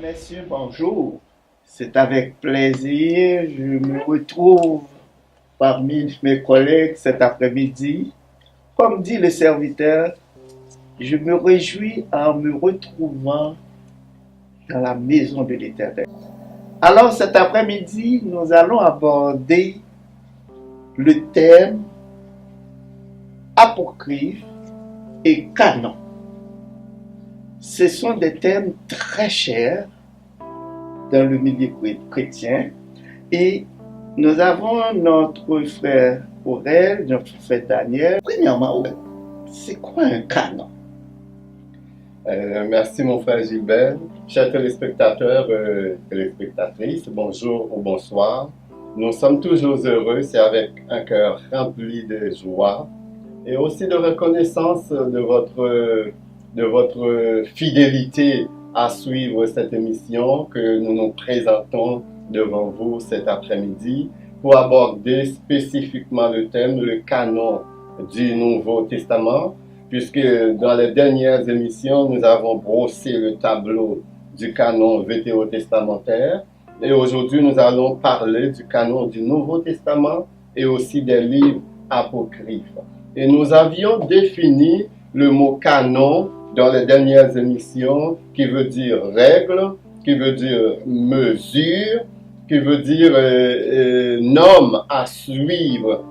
messieurs, bonjour. C'est avec plaisir, je me retrouve parmi mes collègues cet après-midi. Comme dit le serviteur, je me réjouis en me retrouvant dans la maison de l'Éternel. Alors cet après-midi, nous allons aborder le thème apocryphe et canon. Ce sont des thèmes très chers dans le milieu chrétien et nous avons notre frère Aurel, notre frère Daniel. Premièrement, c'est quoi un canon? Merci mon frère Gilbert. Chers téléspectateurs, téléspectatrices, bonjour ou bonsoir. Nous sommes toujours heureux, c'est avec un cœur rempli de joie et aussi de reconnaissance de votre fidélité à suivre cette émission que nous nous présentons devant vous cet après-midi pour aborder spécifiquement le thème, le canon du Nouveau Testament, puisque dans les dernières émissions, nous avons brossé le tableau du canon vétérotestamentaire et aujourd'hui, nous allons parler du canon du Nouveau Testament et aussi des livres apocryphes. Et nous avions défini le mot canon dans les dernières émissions, qui veut dire règle, qui veut dire mesure, qui veut dire norme à suivre,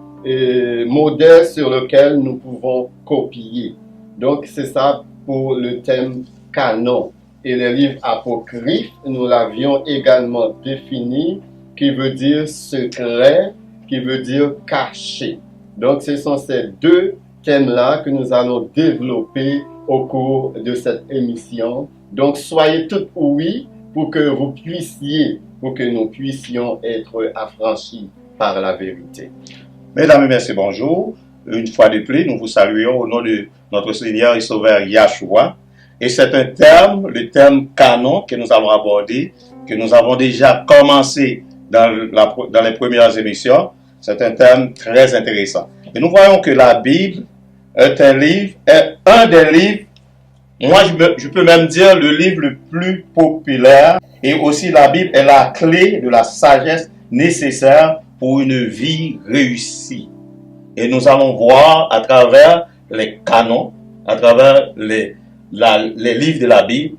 modèle sur lequel nous pouvons copier. Donc c'est ça pour le thème canon. Et les livres apocryphes, nous l'avions également défini, qui veut dire secret, qui veut dire caché. Donc ce sont ces deux thèmes-là que nous allons développer au cours de cette émission. Donc, soyez tous oui pour que nous puissions être affranchis par la vérité. Mesdames et messieurs, bonjour. Une fois de plus, nous vous saluons au nom de notre Seigneur et Sauveur Yahshua. Et c'est un thème, le thème canon que nous allons aborder, que nous avons déjà commencé dans les premières émissions. C'est un thème très intéressant. Et nous voyons que la Bible est un des livres, moi je peux même dire le livre le plus populaire, et aussi la Bible est la clé de la sagesse nécessaire pour une vie réussie. Et nous allons voir à travers les canons, à travers les livres de la Bible,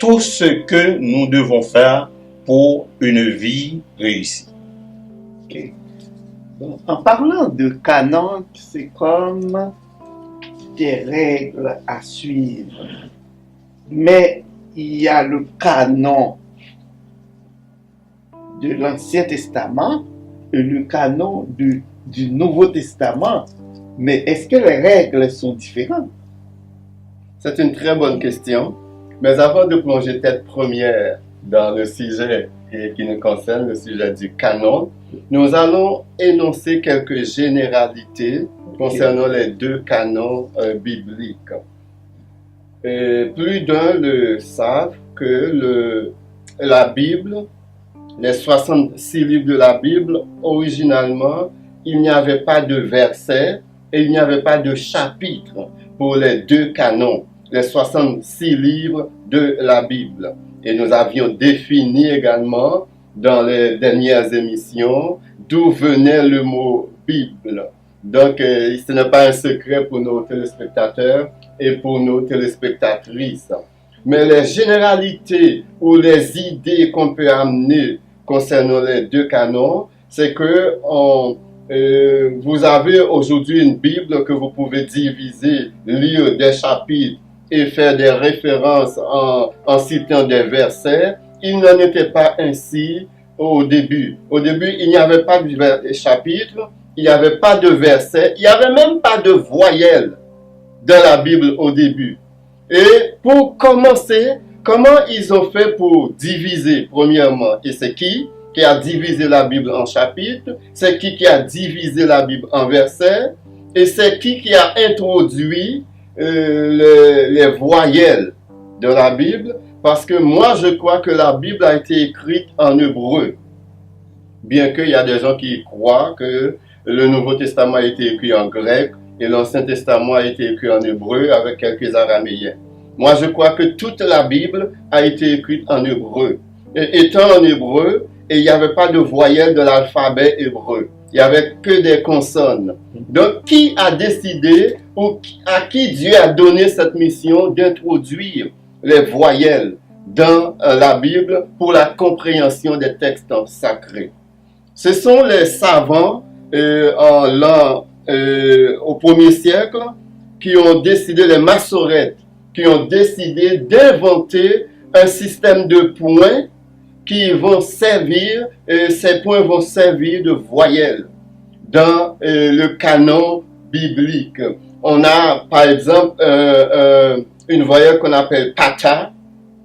tout ce que nous devons faire pour une vie réussie. Okay. Donc, en parlant de canon, c'est comme des règles à suivre. Mais il y a le canon de l'Ancien Testament et le canon du Nouveau Testament. Mais est-ce que les règles sont différentes? C'est une très bonne question. Mais avant de plonger tête première dans le sujet qui nous concerne, le sujet du canon, nous allons énoncer quelques généralités concernant les deux canons bibliques. Plus d'un le savent que la Bible, les 66 livres de la Bible, originalement, il n'y avait pas de versets et il n'y avait pas de chapitres pour les deux canons, les 66 livres de la Bible. Et nous avions défini également dans les dernières émissions d'où venait le mot Bible. Donc, ce n'est pas un secret pour nos téléspectateurs et pour nos téléspectatrices. Mais les généralités ou les idées qu'on peut amener concernant les deux canons, c'est que vous avez aujourd'hui une Bible que vous pouvez diviser, lire des chapitres et faire des références en citant des versets. Il n'en était pas ainsi au début. Au début, il n'y avait pas de chapitre, il n'y avait pas de versets, il n'y avait même pas de voyelles dans la Bible au début. Et pour commencer, comment ils ont fait pour diviser, premièrement? Et c'est qui a divisé la Bible en chapitres? C'est qui a divisé la Bible en versets? Et c'est qui a introduit les voyelles de la Bible? Parce que moi, je crois que la Bible a été écrite en hébreu. Bien qu'il y a des gens qui croient que le Nouveau Testament a été écrit en grec et l'Ancien Testament a été écrit en hébreu avec quelques araméens. Moi, je crois que toute la Bible a été écrite en hébreu. Et étant en hébreu, et il n'y avait pas de voyelles de l'alphabet hébreu. Il n'y avait que des consonnes. Donc, qui a décidé ou à qui Dieu a donné cette mission d'introduire les voyelles dans la Bible pour la compréhension des textes sacrés? Ce sont les savants au 1er siècle qui ont décidé, les massorètes, qui ont décidé d'inventer un système de points qui vont servir, ces points vont servir de voyelles dans le canon biblique. On a par exemple une voyelle qu'on appelle kata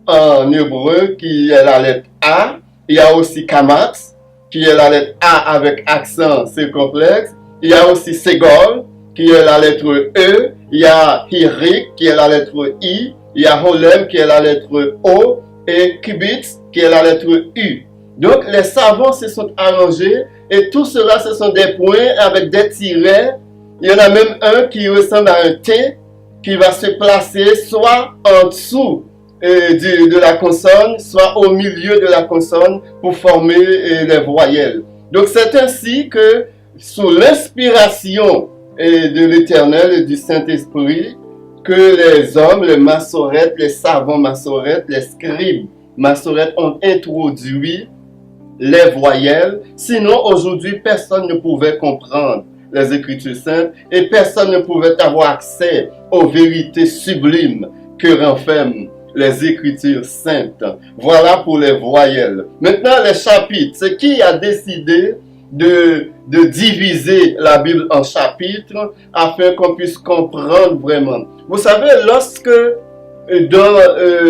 en hébreu qui est la lettre A. Il y a aussi kamatz qui est la lettre A avec accent circonflexe. Il y a aussi segol qui est la lettre E. Il y a hirik qui est la lettre I. Il y a holem qui est la lettre O. Et kibitz qui est la lettre U. Donc les savants se sont arrangés et tout cela ce sont des points avec des tirets. Il y en a même un qui ressemble à un T qui va se placer soit en dessous de la consonne, soit au milieu de la consonne pour former les voyelles. Donc c'est ainsi que sous l'inspiration de l'Éternel et du Saint-Esprit que les hommes, les massorètes, les savants massorètes, les scribes massorètes ont introduit les voyelles. Sinon, aujourd'hui, personne ne pouvait comprendre les Écritures saintes et personne ne pouvait avoir accès aux vérités sublimes que renferment les Écritures saintes. Voilà pour les voyelles. Maintenant, les chapitres. C'est qui a décidé de diviser la Bible en chapitres afin qu'on puisse comprendre vraiment. Vous savez, lorsque dans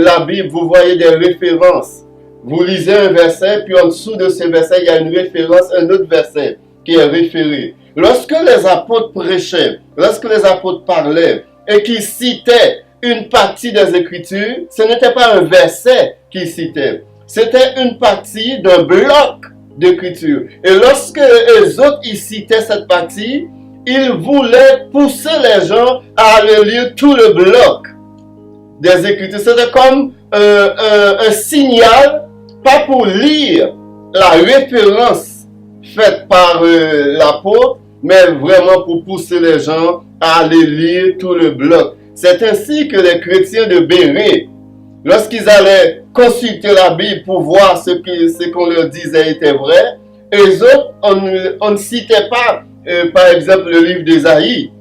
la Bible, vous voyez des références, vous lisez un verset, puis en dessous de ce verset, il y a une référence, un autre verset qui est référé. Lorsque les apôtres prêchaient, lorsque les apôtres parlaient et qu'ils citaient une partie des Écritures, ce n'était pas un verset qu'ils citaient, c'était une partie d'un bloc d'Écriture. Et lorsque les autres ils citaient cette partie, ils voulaient pousser les gens à aller lire tout le bloc des Écritures. C'était comme un signal, pas pour lire la référence faite par l'apôtre, mais vraiment pour pousser les gens à aller lire tout le bloc. C'est ainsi que les chrétiens de Bérée, lorsqu'ils allaient consulter la Bible pour voir ce qu'on leur disait était vrai, eux autres, on ne citait pas, par exemple, le livre d'Ésaïe.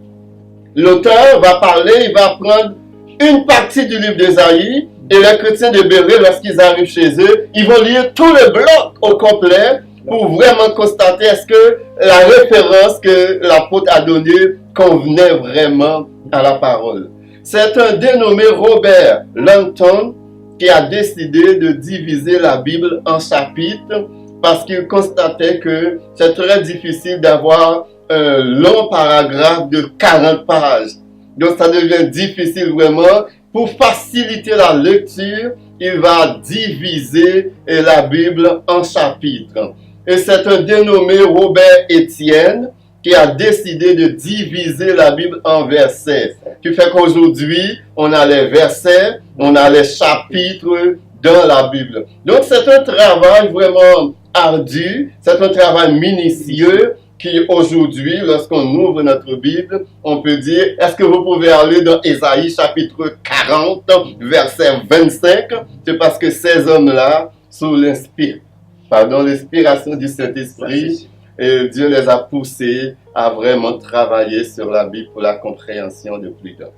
L'auteur va parler, il va prendre une partie du livre d'Ésaïe, et les chrétiens de Bérée, lorsqu'ils arrivent chez eux, ils vont lire tout le bloc au complet pour vraiment constater est-ce que la référence que l'apôtre a donnée convenait vraiment à la parole. C'est un dénommé Robert Langton qui a décidé de diviser la Bible en chapitres parce qu'il constatait que c'est très difficile d'avoir un long paragraphe de 40 pages. Donc ça devient difficile vraiment. Pour faciliter la lecture, il va diviser la Bible en chapitres. Et c'est un dénommé Robert Estienne qui a décidé de diviser la Bible en versets. Qui fait qu'aujourd'hui, on a les versets, on a les chapitres dans la Bible. Donc c'est un travail vraiment ardu, c'est un travail minutieux qui aujourd'hui, lorsqu'on ouvre notre Bible, on peut dire, est-ce que vous pouvez aller dans Ésaïe chapitre 40, verset 25? C'est parce que ces hommes-là, sous l'inspiration du Saint-Esprit, et Dieu les a poussés à vraiment travailler sur la Bible pour la compréhension de plus d'hommes.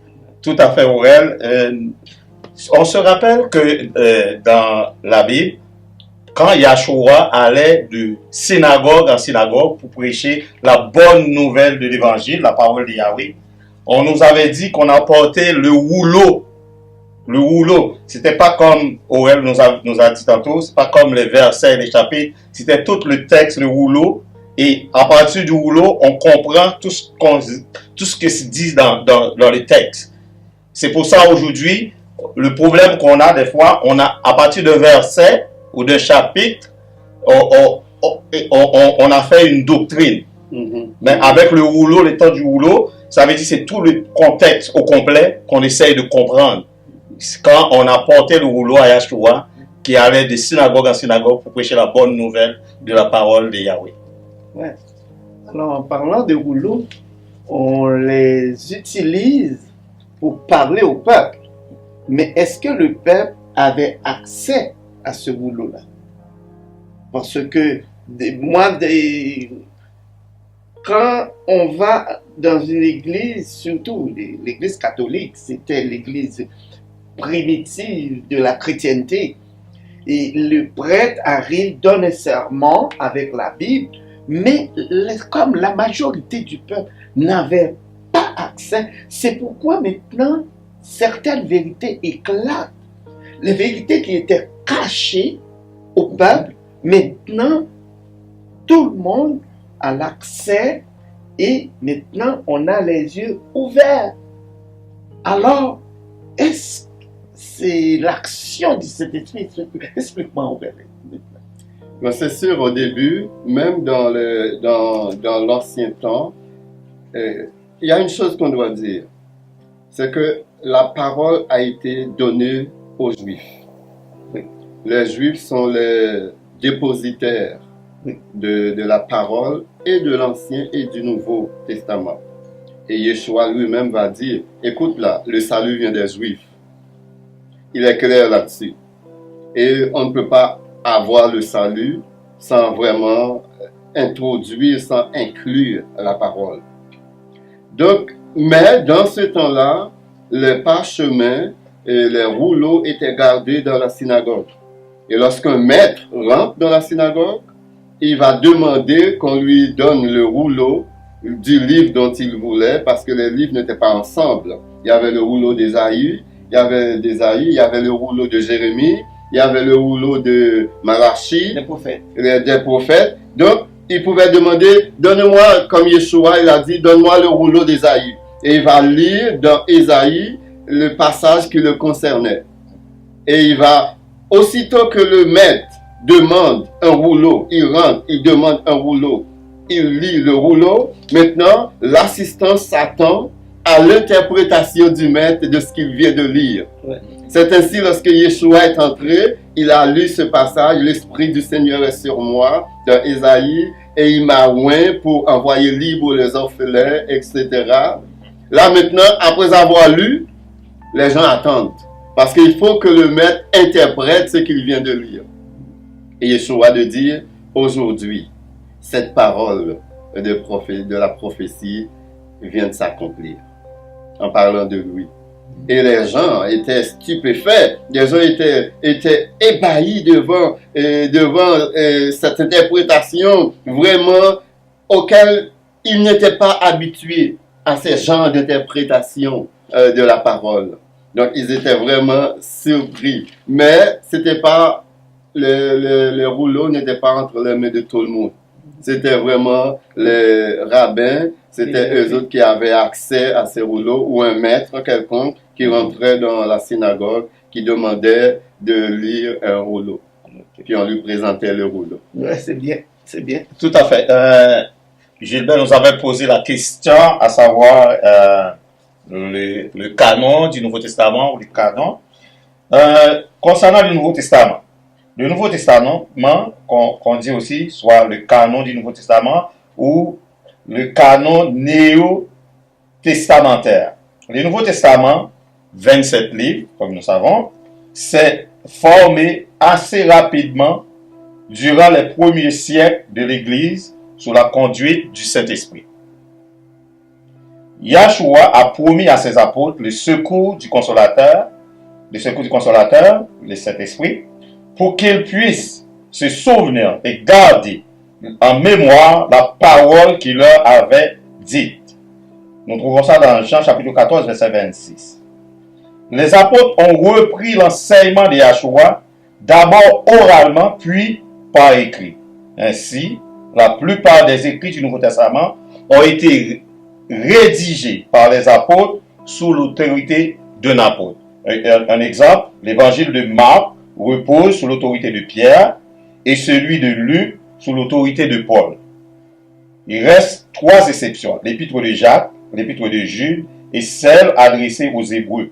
Tout à fait, Aurel. On se rappelle que dans la Bible, quand Yahshua allait de synagogue en synagogue pour prêcher la bonne nouvelle de l'évangile, la parole de Yahweh, on nous avait dit qu'on apportait le rouleau. Le rouleau, c'était pas comme Aurel nous a dit tantôt, c'est pas comme les versets, les chapitres, c'était tout le texte, le rouleau. Et à partir du rouleau, on comprend tout ce que se dit dans les textes. C'est pour ça aujourd'hui, le problème qu'on a des fois, on a à partir de versets ou de chapitres, on a fait une doctrine. Mais avec le rouleau, le temps du rouleau, ça veut dire que c'est tout le contexte au complet qu'on essaye de comprendre. quand on apportait le rouleau à Yahshua, qui allait de synagogue en synagogue pour prêcher la bonne nouvelle de la parole de Yahweh. Ouais. Alors, en parlant de rouleaux, on les utilise pour parler au peuple. Mais est-ce que le peuple avait accès à ce rouleau-là? Parce que quand on va dans une église, surtout l'église catholique, c'était l'église primitive de la chrétienté, et le prêtre arrive, donne un serment avec la Bible, mais comme la majorité du peuple n'avait pas accès, c'est pourquoi maintenant certaines vérités éclatent. Les vérités qui étaient cachées au peuple, maintenant tout le monde a l'accès et maintenant on a les yeux ouverts. Alors, est-ce que c'est l'action de cet esprit? Explique-moi, on verra. C'est sûr, au début, même dans l'ancien temps, il y a une chose qu'on doit dire, c'est que la parole a été donnée aux Juifs. Les Juifs sont les dépositaires de la parole et de l'Ancien et du Nouveau Testament. Et Yeshua lui-même va dire, écoute là, le salut vient des Juifs. Il est clair là-dessus. Et on ne peut pas avoir le salut sans vraiment introduire, sans inclure la parole. Donc, mais dans ce temps-là, les parchemins et les rouleaux étaient gardés dans la synagogue. Et lorsqu'un maître rentre dans la synagogue, il va demander qu'on lui donne le rouleau du livre dont il voulait, parce que les livres n'étaient pas ensemble. Il y avait le rouleau d'Ésaïe, il y avait le rouleau de Jérémie, il y avait le rouleau de Malachi, des prophètes. Donc, il pouvait demander, donne-moi, comme Yeshua, il a dit, donne-moi le rouleau d'Ésaïe. Et il va lire dans Ésaïe le passage qui le concernait. Et il va, aussitôt que le maître demande un rouleau, il rentre, il demande un rouleau, il lit le rouleau. Maintenant, l'assistant s'attend à l'interprétation du maître de ce qu'il vient de lire. Ouais. C'est ainsi, lorsque Yeshua est entré, il a lu ce passage, l'Esprit du Seigneur est sur moi, dans Ésaïe, et il m'a oint pour envoyer libre les orphelins, etc. Là maintenant, après avoir lu, les gens attendent. Parce qu'il faut que le maître interprète ce qu'il vient de lire. Et Yeshua de dire, aujourd'hui, cette parole de la prophétie vient de s'accomplir. En parlant de lui. Et les gens étaient stupéfaits, les gens étaient ébahis devant cette interprétation vraiment auquel ils n'étaient pas habitués à ces genres d'interprétation de la parole. Donc ils étaient vraiment surpris. Mais c'était pas le rouleau n'était pas entre les mains de tout le monde. C'était vraiment les rabbins, c'était eux autres qui avaient accès à ces rouleaux, ou un maître quelconque qui rentrait dans la synagogue, qui demandait de lire un rouleau. Puis on lui présentait le rouleau. Ouais, c'est bien, c'est bien. Tout à fait. Gilbert nous avait posé la question, à savoir le canon du Nouveau Testament, ou le canon. Concernant le Nouveau Testament. Le Nouveau Testament, qu'on dit aussi, soit le canon du Nouveau Testament ou le canon néo-testamentaire. Le Nouveau Testament, 27 livres, comme nous savons, s'est formé assez rapidement durant les premiers siècles de l'Église sous la conduite du Saint-Esprit. Yahshua a promis à ses apôtres le secours du Consolateur, le Saint-Esprit, pour qu'ils puissent se souvenir et garder en mémoire la parole qu'il leur avait dite. Nous trouvons ça dans Jean chapitre 14, verset 26. Les apôtres ont repris l'enseignement de Yahshua, d'abord oralement, puis par écrit. Ainsi, la plupart des écrits du Nouveau Testament ont été rédigés par les apôtres sous l'autorité d'un apôtre. Un exemple, l'évangile de Marc repose sous l'autorité de Pierre et celui de Luc sous l'autorité de Paul. Il reste 3 exceptions, l'épître de Jacques, l'épître de Jude et celle adressée aux Hébreux.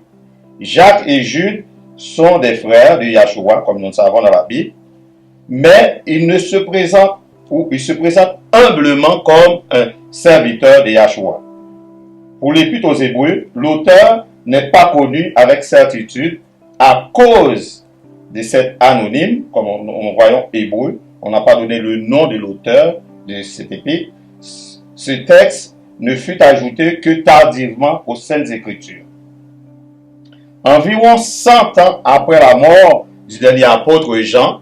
Jacques et Jude sont des frères de Yahshua, comme nous le savons dans la Bible, mais ils se présentent humblement comme un serviteur de Yahshua. Pour l'Épître aux Hébreux, l'auteur n'est pas connu avec certitude à cause de cet anonyme, comme on voyons Hébreu, on n'a pas donné le nom de l'auteur de cet épître. Ce texte ne fut ajouté que tardivement aux Saintes Écritures. Environ 100 ans après la mort du dernier apôtre Jean,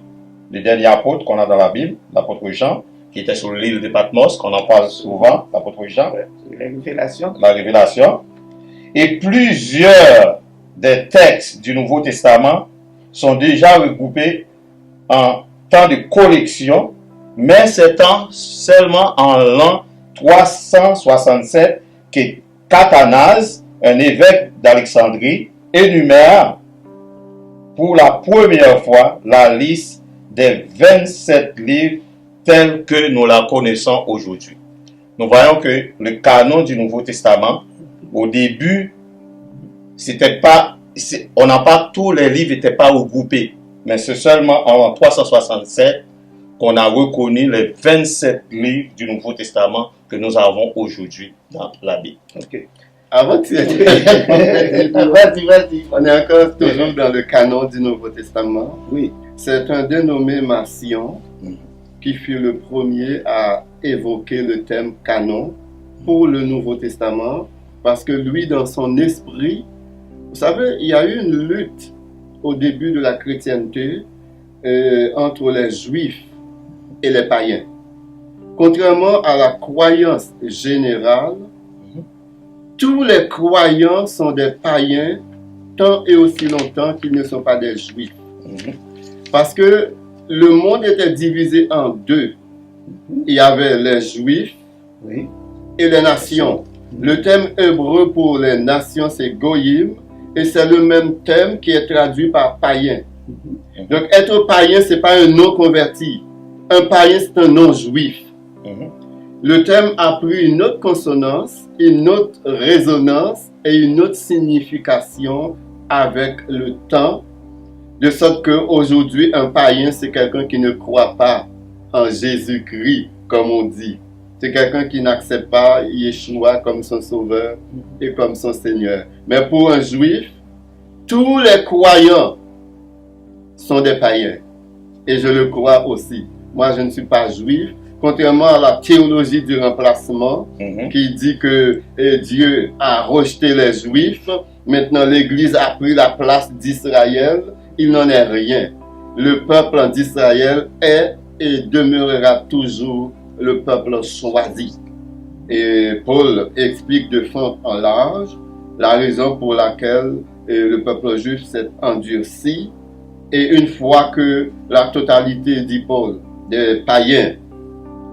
le dernier apôtre qu'on a dans la Bible, l'apôtre Jean, qui était sur l'île de Patmos, qu'on en parle souvent, l'apôtre Jean, la révélation, et plusieurs des textes du Nouveau Testament sont déjà regroupés en temps de collection, mais c'est seulement en l'an 367 que Cathanase, un évêque d'Alexandrie, énumère pour la première fois la liste des 27 livres tels que nous la connaissons aujourd'hui. Nous voyons que le canon du Nouveau Testament, au début, on n'a pas tous les livres n'étaient pas regroupés, mais c'est seulement en 367 qu'on a reconnu les 27 livres du Nouveau Testament que nous avons aujourd'hui dans la Bible. Ok. Avant que Vas-y. on est encore toujours dans le canon du Nouveau Testament. Oui. C'est un dénommé Marcion qui fut le premier à évoquer le thème canon pour le Nouveau Testament, parce que lui, dans son esprit, vous savez, il y a eu une lutte au début de la chrétienté entre les Juifs et les païens. Contrairement à la croyance générale, tous les croyants sont des païens tant et aussi longtemps qu'ils ne sont pas des Juifs. Parce que le monde était divisé en deux. Il y avait les Juifs et les nations. Le thème hébreu pour les nations, c'est Goyim, et c'est le même thème qui est traduit par païen. Donc être païen, ce n'est pas un non converti. Un païen, c'est un non-juif. Le thème a pris une autre consonance, une autre résonance et une autre signification avec le temps, de sorte qu'aujourd'hui, un païen, c'est quelqu'un qui ne croit pas en Jésus-Christ, comme on dit. C'est quelqu'un qui n'accepte pas Yeshua comme son sauveur et comme son Seigneur. Mais pour un juif, tous les croyants sont des païens. Et je le crois aussi. Moi, je ne suis pas juif. Contrairement à la théologie du remplacement, qui dit que Dieu a rejeté les Juifs, maintenant l'Église a pris la place d'Israël, il n'en est rien. Le peuple d'Israël est et demeurera toujours le peuple choisi. Et Paul explique de fond en large la raison pour laquelle le peuple juif s'est endurci. Et une fois que la totalité, dit Paul, des païens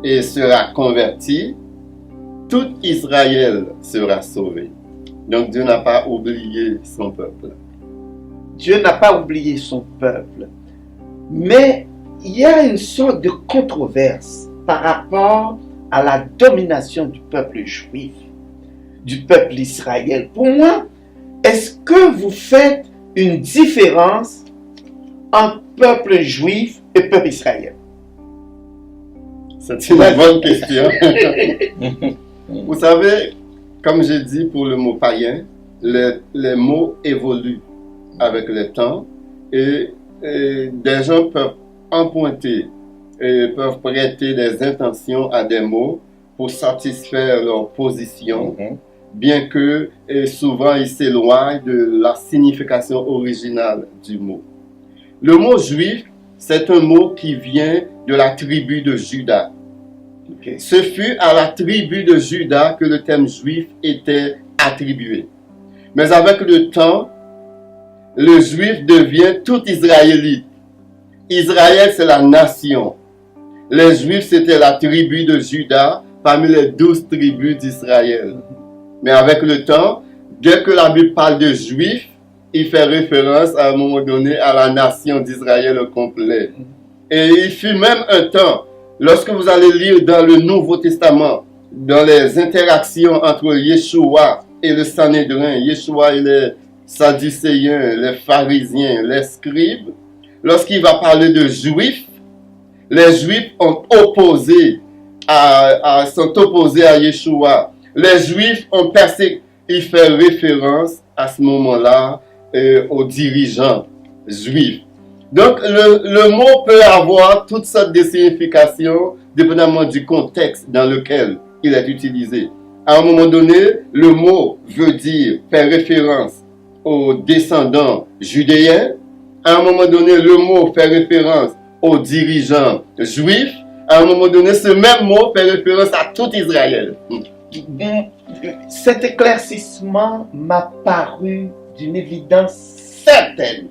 et sera converti, tout Israël sera sauvé. Donc Dieu n'a pas oublié son peuple. Dieu n'a pas oublié son peuple. Mais il y a une sorte de controverse par rapport à la domination du peuple juif, du peuple Israël. Pour moi, est-ce que vous faites une différence entre peuple juif et peuple israélien? C'est une bonne question. Vous savez, comme j'ai dit pour le mot païen, les mots évoluent avec le temps et des gens peuvent emprunter et peuvent prêter des intentions à des mots pour satisfaire leur position, bien que souvent ils s'éloignent de la signification originale du mot. Le mot juif, c'est un mot qui vient de la tribu de Juda. Ce fut à la tribu de Juda que le terme juif était attribué. Mais avec le temps, le juif devient tout israélite. Israël, c'est la nation. Les juifs, c'était la tribu de Juda parmi les 12 tribus d'Israël. Mais avec le temps, dès que la Bible parle de juifs, il fait référence à un moment donné à la nation d'Israël au complet. Et il fut même un temps, lorsque vous allez lire dans le Nouveau Testament, dans les interactions entre Yeshua et le Sanhédrin, Yeshua il est Sadducéens, les pharisiens, les scribes, lorsqu'il va parler de juifs, les juifs sont opposés à Yeshua. Les juifs ont persécuté. Il fait référence à ce moment-là aux dirigeants juifs. Donc le mot peut avoir toutes sortes de significations dépendamment du contexte dans lequel il est utilisé. À un moment donné, le mot veut dire faire référence aux descendants judéens. À un moment donné, le mot fait référence aux dirigeants juifs. À un moment donné, ce même mot fait référence à tout Israël. Cet éclaircissement m'a paru d'une évidence certaine.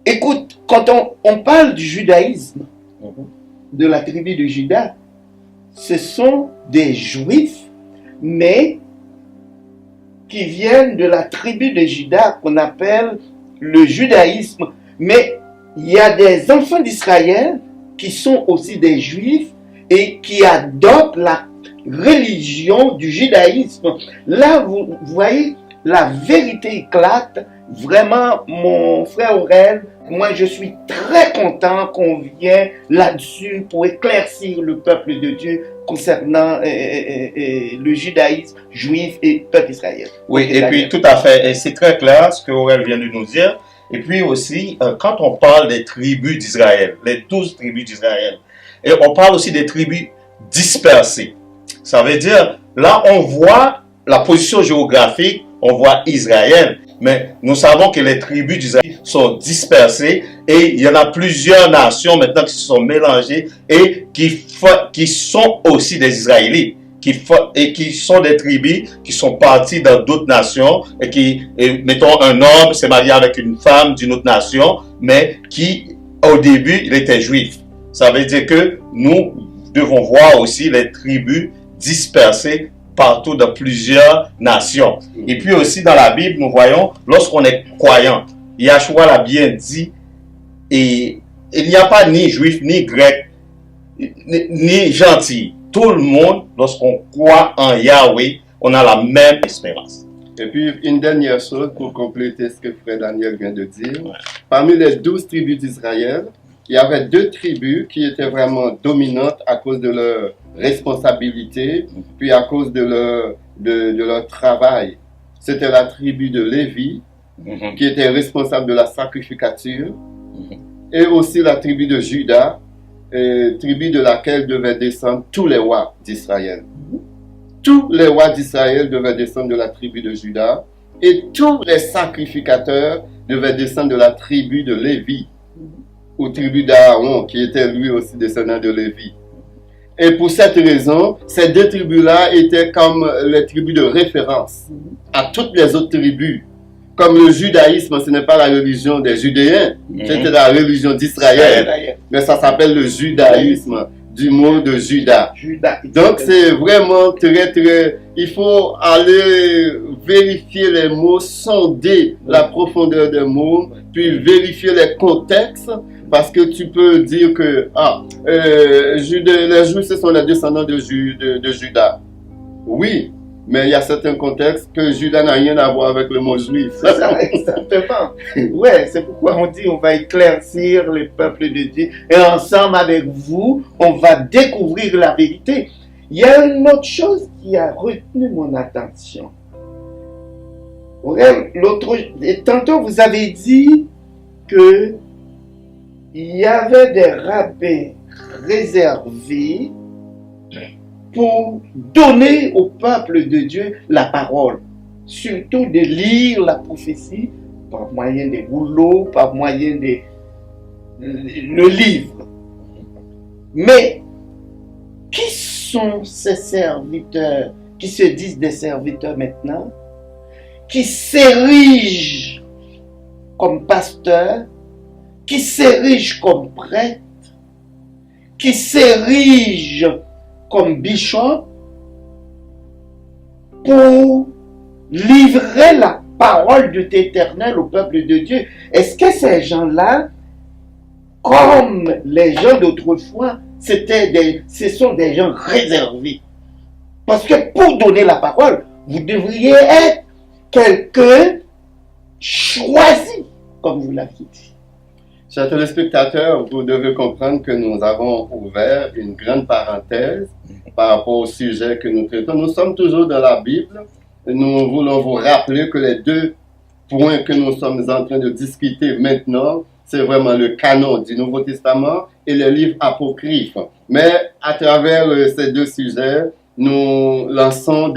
Écoute, quand on parle du judaïsme, de la tribu de Juda, ce sont des juifs, mais qui viennent de la tribu de Juda qu'on appelle le judaïsme. Mais il y a des enfants d'Israël qui sont aussi des juifs et qui adoptent la religion du judaïsme. Là, vous voyez, la vérité éclate. Vraiment, mon frère Aurel, moi je suis très content qu'on vienne là-dessus pour éclaircir le peuple de Dieu concernant le judaïsme juif et peuple israélien. Oui, et puis tout à fait, et c'est très clair ce que Aurel vient de nous dire. Et puis aussi, quand on parle des tribus d'Israël, les 12 tribus d'Israël, et on parle aussi des tribus dispersées. Ça veut dire, là on voit la position géographique, on voit Israël, mais nous savons que les tribus d'Israël sont dispersées et il y en a plusieurs nations maintenant qui se sont mélangées et qui sont aussi des Israélites, qui sont des tribus qui sont parties dans d'autres nations et mettons un homme s'est marié avec une femme d'une autre nation, mais qui au début il était juif. Ça veut dire que nous devons voir aussi les tribus dispersées partout dans plusieurs nations. Et puis aussi dans la Bible, nous voyons, lorsqu'on est croyant, Yahshua l'a bien dit, et il n'y a pas ni juif, ni grec, ni gentil. Tout le monde, lorsqu'on croit en Yahweh, on a la même espérance. Et puis, une dernière chose pour compléter ce que Frère Daniel vient de dire. Ouais. Parmi les 12 tribus d'Israël, il y avait 2 tribus qui étaient vraiment dominantes à cause de leur responsabilité, puis à cause de leur travail. C'était la tribu de Lévi, qui était responsable de la sacrificature, et aussi la tribu de Juda, tribu de laquelle devaient descendre tous les rois d'Israël. Tous les rois d'Israël devaient descendre de la tribu de Juda, et tous les sacrificateurs devaient descendre de la tribu de Lévi, ou tribu d'Aaron, qui était lui aussi descendant de Lévi. Et pour cette raison, ces 2 tribus-là étaient comme les tribus de référence à toutes les autres tribus. Comme le judaïsme, ce n'est pas la religion des Judéens, c'était la religion d'Israël. Mais ça s'appelle le judaïsme, du mot de Juda. Donc c'est vraiment très... Il faut aller vérifier les mots, sonder la profondeur des mots, puis vérifier les contextes. Parce que tu peux dire que les Juifs, ce sont les descendants de Juda. Oui, mais il y a certains contextes que Juda n'a rien à voir avec le mot juif. C'est ça, exactement. Ouais, c'est pourquoi on dit on va éclaircir le peuple de Dieu. Et ensemble avec vous, on va découvrir la vérité. Il y a une autre chose qui a retenu mon attention. Tantôt vous avez dit que il y avait des rabbins réservés pour donner au peuple de Dieu la parole. Surtout de lire la prophétie par moyen des rouleaux, par moyen le livre. Mais qui sont ces serviteurs qui se disent des serviteurs maintenant, qui s'érigent comme pasteurs, qui s'érigent comme prêtres, qui s'érigent comme bishop pour livrer la parole de l'Éternel au peuple de Dieu? Est-ce que ces gens-là, comme les gens d'autrefois, ce sont des gens réservés? Parce que pour donner la parole, vous devriez être quelqu'un choisi, comme vous l'avez dit. Chers téléspectateurs, vous devez comprendre que nous avons ouvert une grande parenthèse par rapport au sujet que nous traitons. Nous sommes toujours dans la Bible. Nous voulons vous rappeler que les deux points que nous sommes en train de discuter maintenant, c'est vraiment le canon du Nouveau Testament et les livres apocryphes. Mais à travers ces deux sujets, nous ouvrons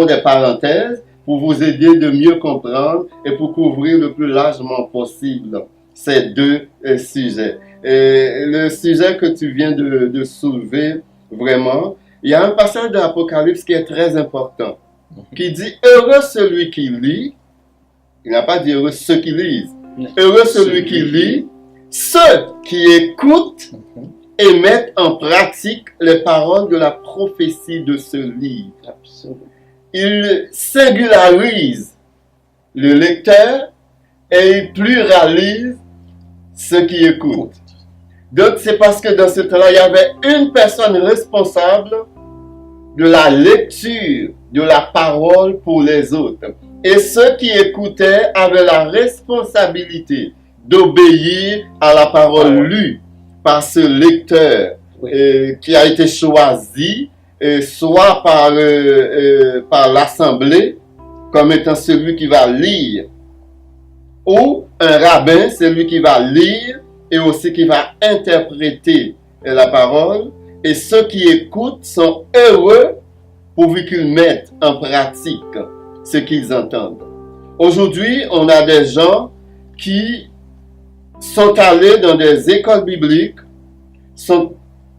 des parenthèses pour vous aider de mieux comprendre et pour couvrir le plus largement possible ces deux sujets. Et le sujet que tu viens de soulever, vraiment, il y a un passage de l'Apocalypse qui est très important, qui dit « Heureux celui qui lit », il n'a pas dit « heureux ceux qui lisent », « Heureux celui qui lit, ceux qui écoutent et mettent en pratique les paroles de la prophétie de ce livre. » Absolument. Il singularise le lecteur et il pluralise ceux qui écoutent. Donc c'est parce que dans ce temps-là, il y avait une personne responsable de la lecture de la parole pour les autres. Et ceux qui écoutaient avaient la responsabilité d'obéir à la parole lue par ce lecteur qui a été choisi soit par l'assemblée comme étant celui qui va lire, ou un rabbin, celui qui va lire et aussi qui va interpréter la parole. Et ceux qui écoutent sont heureux pourvu qu'ils mettent en pratique ce qu'ils entendent. Aujourd'hui, on a des gens qui sont allés dans des écoles bibliques,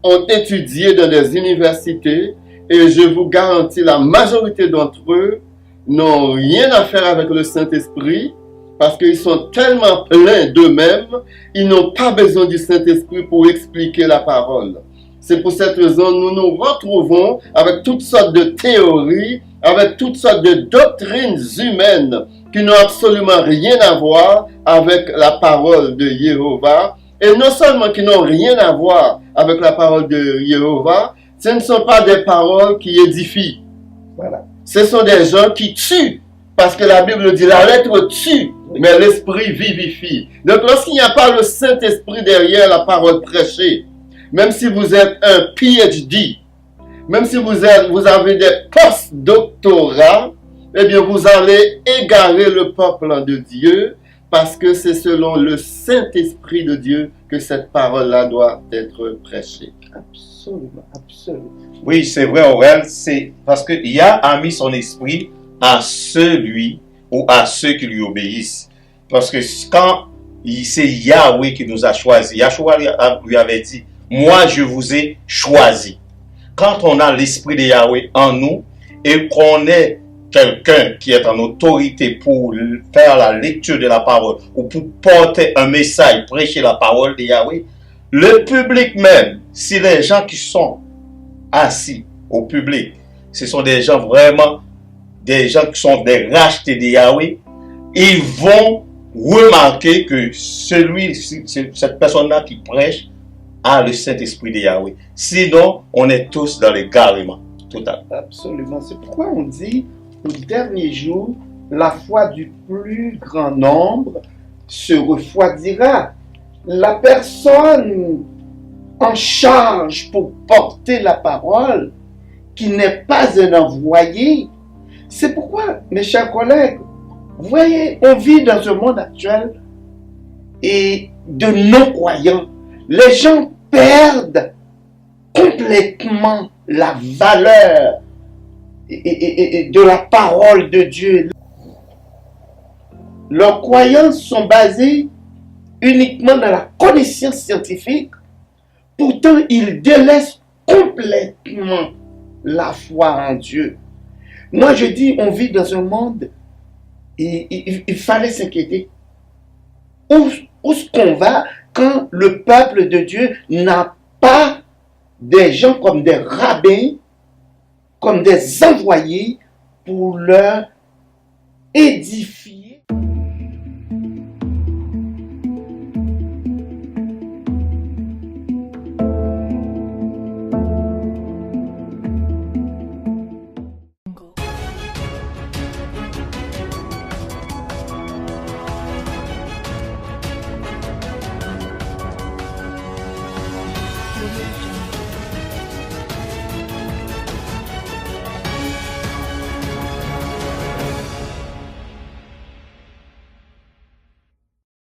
ont étudié dans des universités, et je vous garantis, la majorité d'entre eux n'ont rien à faire avec le Saint-Esprit, parce qu'ils sont tellement pleins d'eux-mêmes, ils n'ont pas besoin du Saint-Esprit pour expliquer la parole. C'est pour cette raison nous nous retrouvons avec toutes sortes de théories, avec toutes sortes de doctrines humaines qui n'ont absolument rien à voir avec la parole de Jéhovah. Et non seulement qui n'ont rien à voir avec la parole de Jéhovah, ce ne sont pas des paroles qui édifient. Voilà. Ce sont des gens qui tuent. Parce que la Bible dit la lettre tue, mais l'esprit vivifie. Donc lorsqu'il n'y a pas le Saint-Esprit derrière la parole prêchée, même si vous êtes un PhD, même si vous avez des post-doctorats, eh bien vous allez égarer le peuple de Dieu, parce que c'est selon le Saint-Esprit de Dieu que cette parole-là doit être prêchée. Absolument, absolument. Oui, c'est vrai, Aurel, c'est parce qu'il a mis son esprit à celui ou à ceux qui lui obéissent. Parce que quand c'est Yahweh qui nous a choisis, Yahshua lui avait dit, moi je vous ai choisi. Quand on a l'esprit de Yahweh en nous et qu'on est quelqu'un qui est en autorité pour faire la lecture de la parole ou pour porter un message, prêcher la parole de Yahweh, le public même, si les gens qui sont assis au public, ce sont des gens vraiment, des gens qui sont des rachetés de Yahweh, ils vont remarquer que cette personne-là qui prêche a le Saint-Esprit de Yahweh. Sinon, on est tous dans l'égarement total. Absolument. C'est pourquoi on dit, au dernier jour, la foi du plus grand nombre se refroidira. La personne en charge pour porter la parole, qui n'est pas un envoyé. C'est pourquoi, mes chers collègues, vous voyez, on vit dans un monde actuel et de non-croyants. Les gens perdent complètement la valeur de la parole de Dieu. Leurs croyances sont basées uniquement dans la connaissance scientifique. Pourtant, ils délaissent complètement la foi en Dieu. Moi, je dis, on vit dans un monde et il fallait s'inquiéter. Où est-ce qu'on va quand le peuple de Dieu n'a pas des gens comme des rabbins, comme des envoyés pour leur édifier?